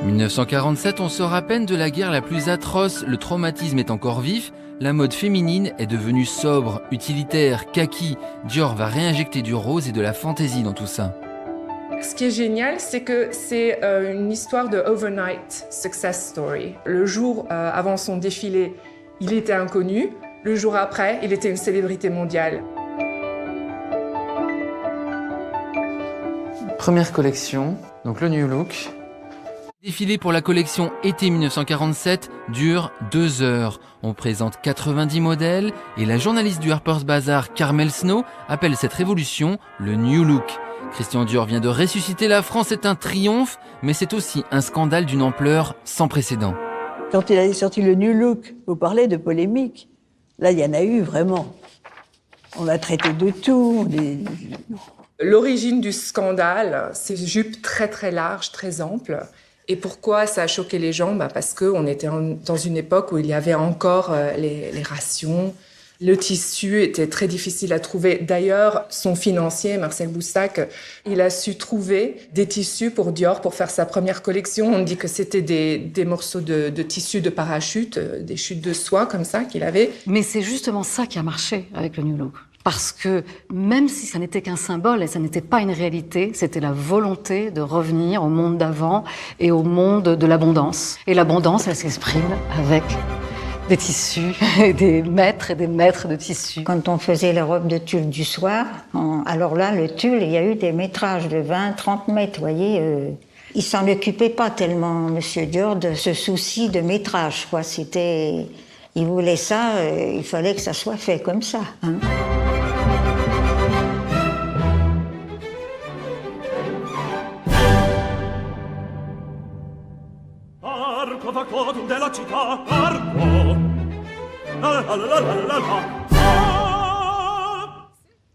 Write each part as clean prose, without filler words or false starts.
En 1947, on sort à peine de la guerre la plus atroce, le traumatisme est encore vif, la mode féminine est devenue sobre, utilitaire, kaki. Dior va réinjecter du rose et de la fantaisie dans tout ça. Ce qui est génial, c'est que c'est une histoire de overnight success story. Le jour avant son défilé, il était inconnu. Le jour après, il était une célébrité mondiale. Première collection, donc le New Look. Le défilé pour la collection été 1947 dure 2 heures. On présente 90 modèles et la journaliste du Harper's Bazaar, Carmel Snow, appelle cette révolution le New Look. Christian Dior vient de ressusciter la France, c'est un triomphe, mais c'est aussi un scandale d'une ampleur sans précédent. Quand il a sorti le New Look, vous parlez de polémique. Là, il y en a eu vraiment. On a traité de tout. L'origine du scandale, ces jupes très très larges, très amples. Et pourquoi ça a choqué les gens? Parce qu'on était dans une époque où il y avait encore les rations. Le tissu était très difficile à trouver. D'ailleurs, son financier, Marcel Boussac, il a su trouver des tissus pour Dior pour faire sa première collection. On dit que c'était des morceaux de tissu de parachute, des chutes de soie comme ça qu'il avait. Mais c'est justement ça qui a marché avec le New Look. Parce que même si ça n'était qu'un symbole et ça n'était pas une réalité, c'était la volonté de revenir au monde d'avant et au monde de l'abondance. Et l'abondance, elle s'exprime avec des tissus et des maîtres de tissus. Quand on faisait les robes de tulle du soir, alors là, le tulle, il y a eu des métrages de 20, 30 mètres, vous voyez. Il s'en occupait pas tellement, Monsieur Dior, de ce souci de métrage, quoi. Il voulait ça, il fallait que ça soit fait comme ça, hein.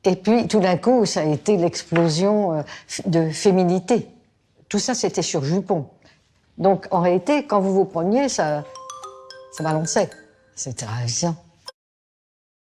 Et puis, tout d'un coup, ça a été l'explosion de féminité. Tout ça, c'était sur jupon. Donc, en réalité, quand vous vous preniez, ça balançait. C'était ravissant.